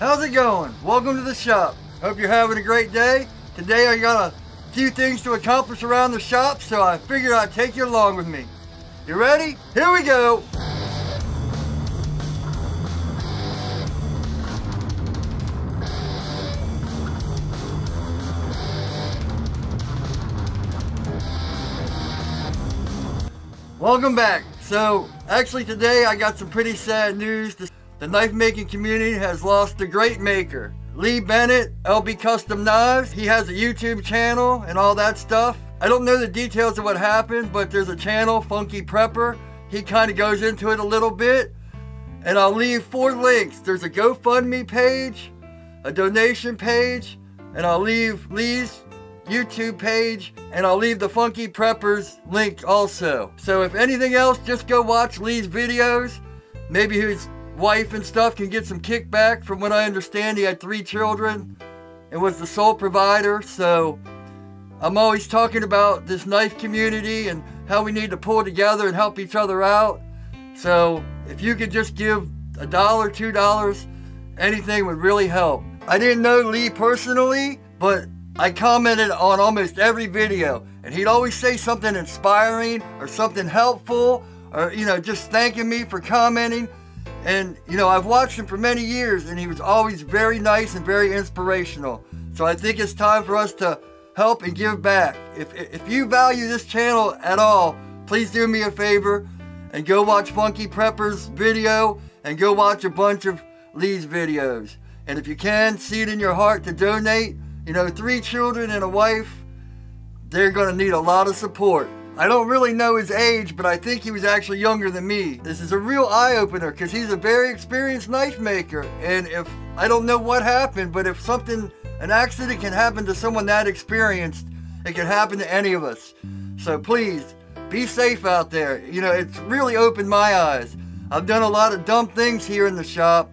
How's it going? Welcome to the shop. Hope you're having a great day. Today I got a few things to accomplish around the shop, so I figured I'd take you along with me. You ready? Here we go! Welcome back. So, actually today I got some pretty sad news. The knife making community has lost a great maker. Lee Bennett, LB Custom Knives. He has a YouTube channel and all that stuff. I don't know the details of what happened, but there's a channel, Funky Prepper. He kind of goes into it a little bit. And I'll leave 4 links. There's a GoFundMe page, a donation page, and I'll leave Lee's YouTube page, and I'll leave the Funky Prepper's link also. So if anything else, just go watch Lee's videos. Maybe his wife and stuff can get some kickback. From what I understand, he had 3 children and was the sole provider. So I'm always talking about this knife community and how we need to pull together and help each other out. So if you could just give $1, $2, anything would really help. I didn't know Lee personally, but I commented on almost every video, and he'd always say something inspiring or something helpful, or, you know, just thanking me for commenting. And, you know, I've watched him for many years, and he was always very nice and very inspirational. So I think it's time for us to help and give back. If you value this channel at all, please do me a favor and go watch Funky Prepper's video and go watch a bunch of Lee's videos. And if you can, see it in your heart to donate. You know, 3 children and a wife, they're gonna need a lot of support. I don't really know his age, but I think he was actually younger than me. This is a real eye-opener because he's a very experienced knife maker. And if, I don't know what happened, but if something, an accident can happen to someone that experienced, it can happen to any of us. So please, be safe out there. You know, it's really opened my eyes. I've done a lot of dumb things here in the shop.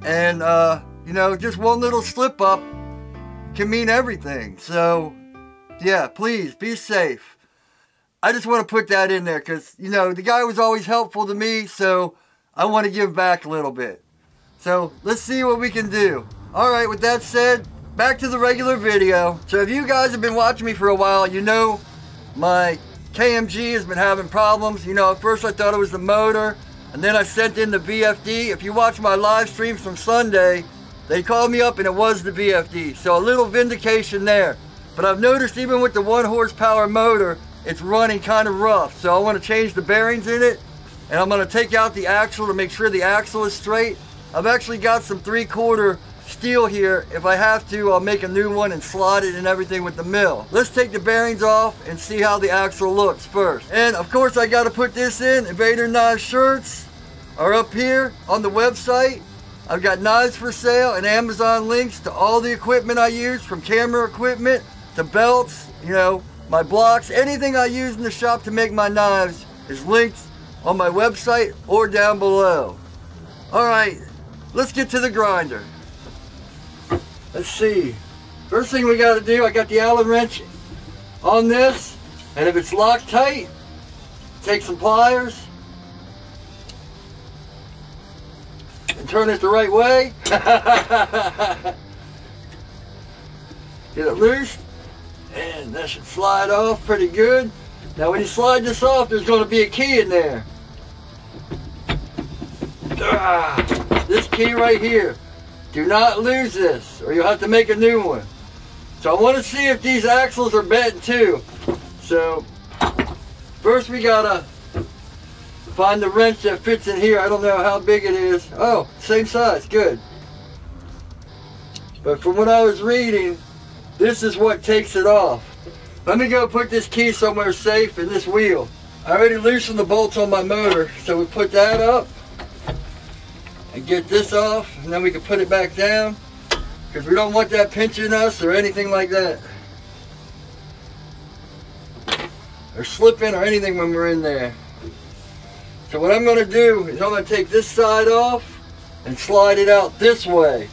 And, you know, just one little slip up can mean everything. So yeah, please be safe. I just want to put that in there because, you know, the guy was always helpful to me, so I want to give back a little bit. So let's see what we can do. Alright, with that said, back to the regular video. So if you guys have been watching me for a while, you know my KMG has been having problems. You know, at first I thought it was the motor, and then I sent in the VFD. If you watch my live streams from Sunday, they called me up and it was the VFD, so a little vindication there. But I've noticed even with the 1 horsepower motor, it's running kind of rough. So I want to change the bearings in it, and I'm going to take out the axle to make sure the axle is straight. I've actually got some 3/4 steel here. If I have to, I'll make a new one and slot it and everything with the mill. Let's take the bearings off and see how the axle looks first. And of course I got to put this in. Invader Knives shirts are up here on the website. I've got knives for sale and Amazon links to all the equipment I use, from camera equipment to belts, you know, my blocks. Anything I use in the shop to make my knives is linked on my website or down below. Alright, let's get to the grinder. Let's see. First thing we got to do, I got the Allen wrench on this, and if it's locked tight, take some pliers and turn it the right way. Get it loose, and that should slide off pretty good. Now when you slide this off, there's going to be a key in there. This key right here. Do not lose this, or you'll have to make a new one. So I want to see if these axles are bent too. So first we gotta find the wrench that fits in here. I don't know how big it is. Oh, same size, good. But from what I was reading, this is what takes it off. Let me go put this key somewhere safe in this wheel. I already loosened the bolts on my motor, so we put that up and get this off, and then we can put it back down because we don't want that pinching us or anything like that, or slipping or anything when we're in there. So what I'm going to do is I'm going to take this side off and slide it out this way,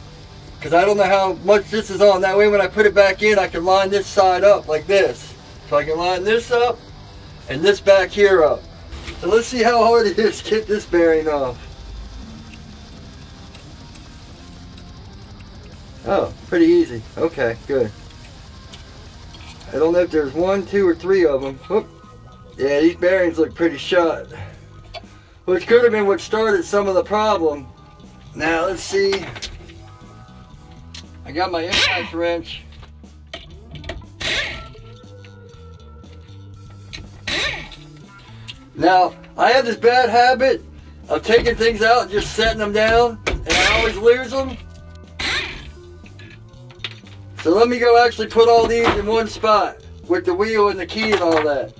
because I don't know how much this is on. That way when I put it back in, I can line this side up like this. So I can line this up and this back here up. So let's see how hard it is to get this bearing off. Oh, pretty easy. Okay, good. I don't know if there's 1, 2, or 3 of them. Whoop. Yeah, these bearings look pretty shot, which could have been what started some of the problem. Now let's see. I got my impact wrench. Now, I have this bad habit of taking things out and just setting them down, and I always lose them. So let me go actually put all these in one spot with the wheel and the key and all that.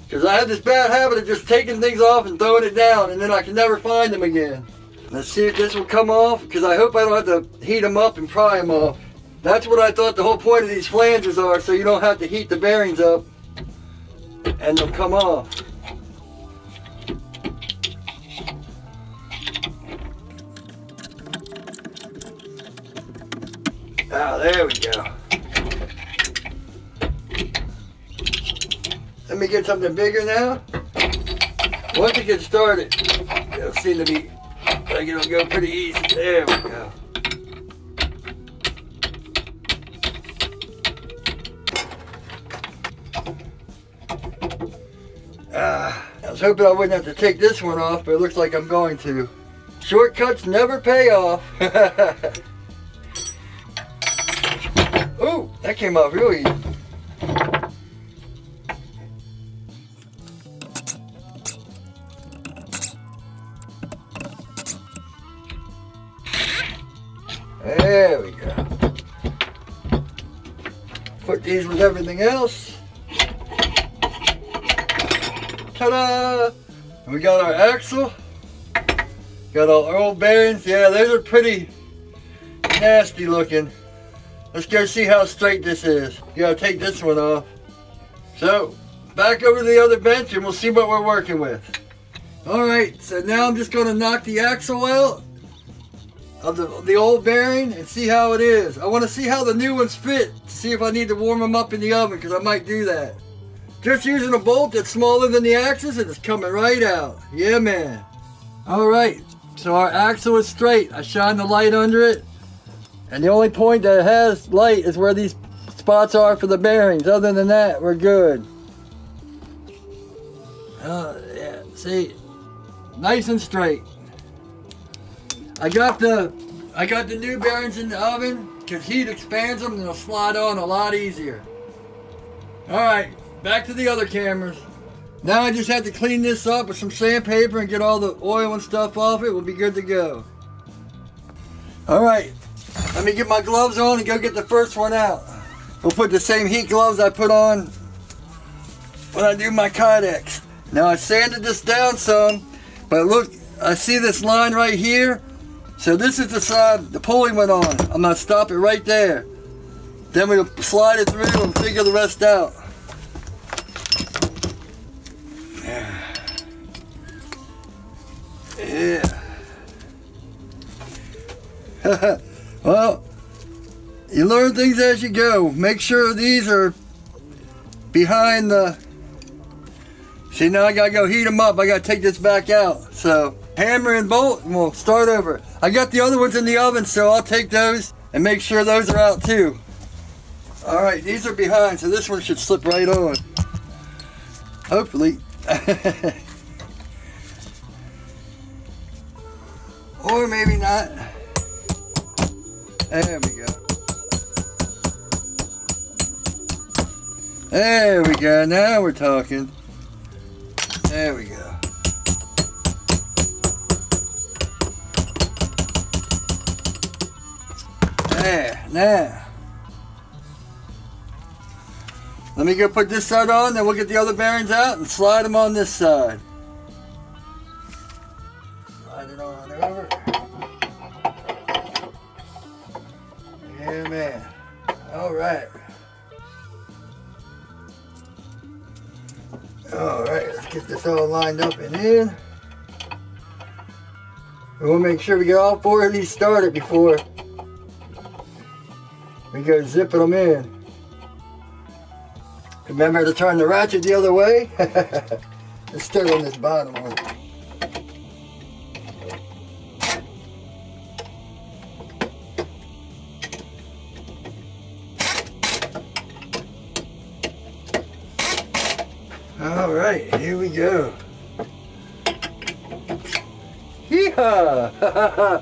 Because I have this bad habit of just taking things off and throwing it down, and then I can never find them again. Let's see if this will come off, because I hope I don't have to heat them up and pry them off. That's what I thought the whole point of these flanges are, so you don't have to heat the bearings up and they'll come off. Ah, there we go. Let me get something bigger now. Once it gets started, it'll seem to be like it'll go pretty easy. There we go. I was hoping I wouldn't have to take this one off, but it looks like I'm going to. Shortcuts never pay off. Ooh, that came off real easy. There we go. Put these with everything else. Ta-da! We got our axle. Got all our old bearings. Yeah, those are pretty nasty looking. Let's go see how straight this is. You gotta take this one off. So, back over to the other bench and we'll see what we're working with. Alright, so now I'm just gonna knock the axle out of the old bearing and see how it is. I want to see how the new ones fit to see if I need to warm them up in the oven, because I might do that. Just using a bolt that's smaller than the axis and it's coming right out. Yeah, man. Alright, so our axle is straight. I shine the light under it, and the only point that it has light is where these spots are for the bearings. Other than that, we're good. Yeah, see, nice and straight. I got the new bearings in the oven because heat expands them and they'll slide on a lot easier. Alright, back to the other cameras. Now I just have to clean this up with some sandpaper and get all the oil and stuff off it. We'll be good to go. Alright, let me get my gloves on and go get the first one out. We'll put the same heat gloves I put on when I do my kydex. Now I sanded this down some, but look, I see this line right here. So this is the side the pulley went on. I'm going to stop it right there. Then we'll slide it through and figure the rest out. Yeah. Well, you learn things as you go. Make sure these are behind the... See, now I got to go heat them up. I got to take this back out. So, hammer and bolt and we'll start over. I got the other ones in the oven, so I'll take those and make sure those are out too. Alright, these are behind, so this one should slip right on. Hopefully. Or maybe not. There we go. There we go, now we're talking. There we go. There, now. Let me go put this side on, then we'll get the other bearings out and slide them on this side. Slide it on over. Yeah, man. Alright. Alright, let's get this all lined up and in. And we'll make sure we get all 4 of these started before we go zipping them in. Remember to turn the ratchet the other way. Let's start on this bottom one. Alright, here we go. Hee-haw!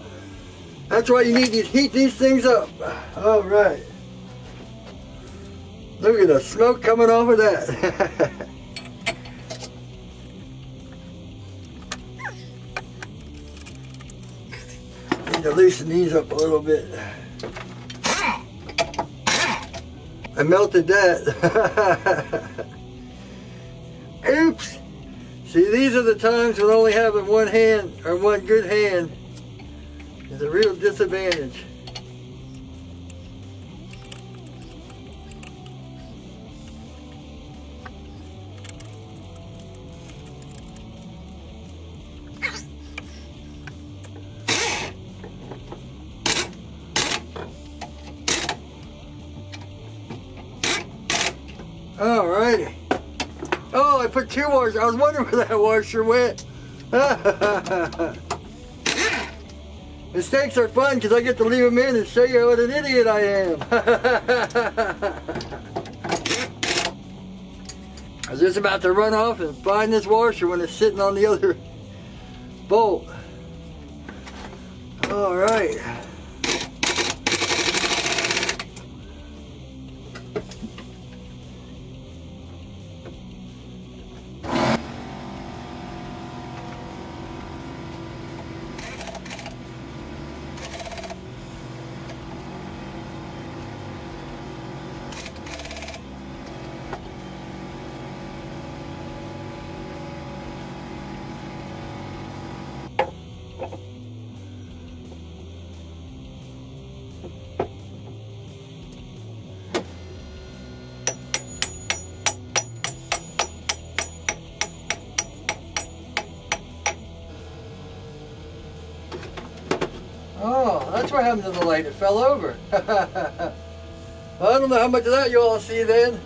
That's why you need to heat these things up. Alright. Look at the smoke coming off of that. Need to loosen these up a little bit. I melted that. Oops! See, these are the times when only having one hand, or one good hand, is a real disadvantage. Alrighty. Oh, I put two washers. I was wondering where that washer went. Mistakes are fun because I get to leave them in and show you what an idiot I am. I was just about to run off and find this washer when it's sitting on the other bolt. Alright. Oh, that's what happened to the light. It fell over. Well, I don't know how much of that you all see then.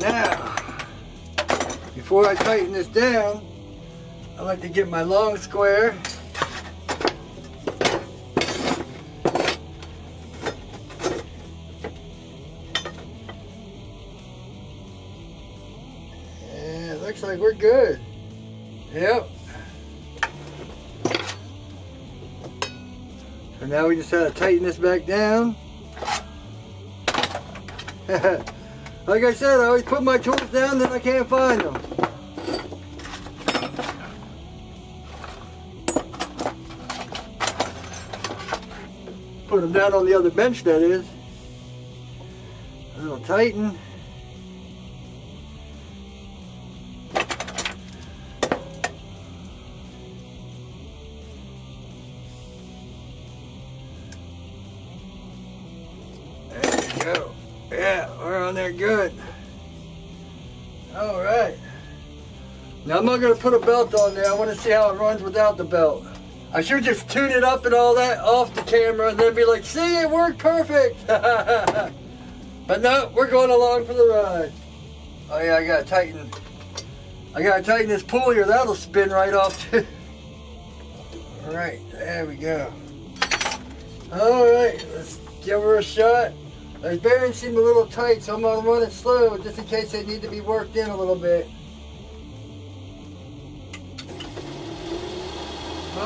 Now, before I tighten this down, I like to get my long square. And it looks like we're good. Yep. So now we just have to tighten this back down. Like I said, I always put my tools down, then I can't find them. Put them down on the other bench, that is. A little tighten. There we go. Yeah, we're on there good. Alright. Now I'm not going to put a belt on there. I want to see how it runs without the belt. I should just tune it up and all that off the camera and then be like, see, it worked perfect. But no, we're going along for the ride. Oh yeah, I gotta tighten this pulley or that'll spin right off too. Alright, there we go. Alright, let's give her a shot. Those bearings seem a little tight, so I'm going to run it slow just in case they need to be worked in a little bit.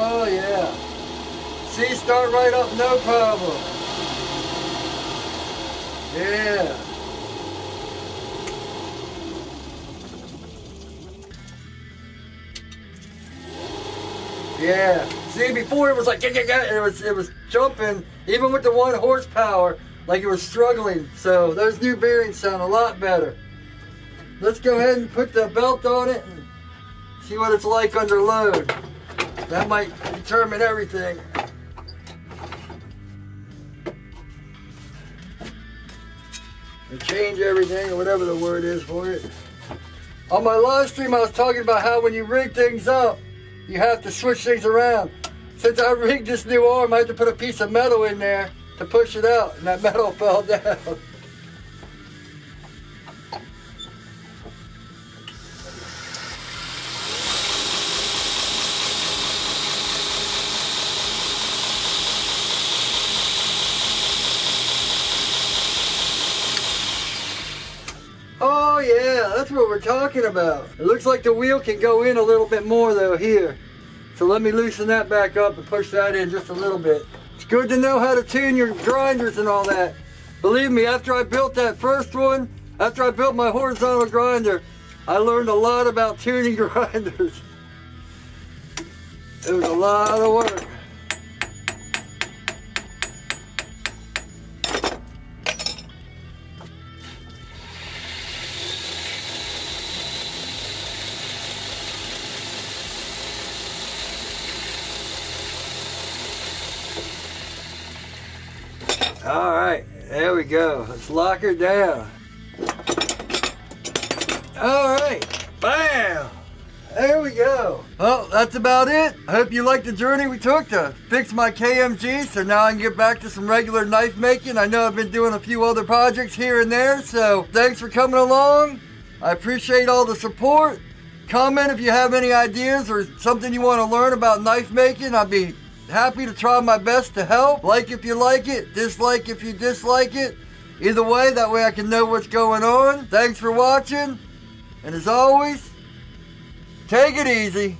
Oh yeah. See, start right up, no problem. Yeah. Yeah. See, before it was like, it was jumping, even with the 1 horsepower. Like it was struggling, so those new bearings sound a lot better. Let's go ahead and put the belt on it and see what it's like under load. That might determine everything. Or change everything, or whatever the word is for it. On my live stream, I was talking about how when you rig things up, you have to switch things around. Since I rigged this new arm, I had to put a piece of metal in there to push it out, and that metal fell down. Oh yeah, that's what we're talking about. It looks like the wheel can go in a little bit more though here. So let me loosen that back up and push that in just a little bit. It's good to know how to tune your grinders and all that. Believe me, after I built that first one, after I built my horizontal grinder, I learned a lot about tuning grinders. It was a lot of work. All right, there we go. Let's lock her down. All right, bam! There we go. Well, that's about it. I hope you liked the journey we took to fix my KMG, so now I can get back to some regular knife making. I know I've been doing a few other projects here and there, so thanks for coming along. I appreciate all the support. Comment if you have any ideas or something you want to learn about knife making. I'd be happy to try my best to help. Like if you like it, dislike if you dislike it. Either way, that way I can know what's going on. Thanks for watching, and as always, take it easy.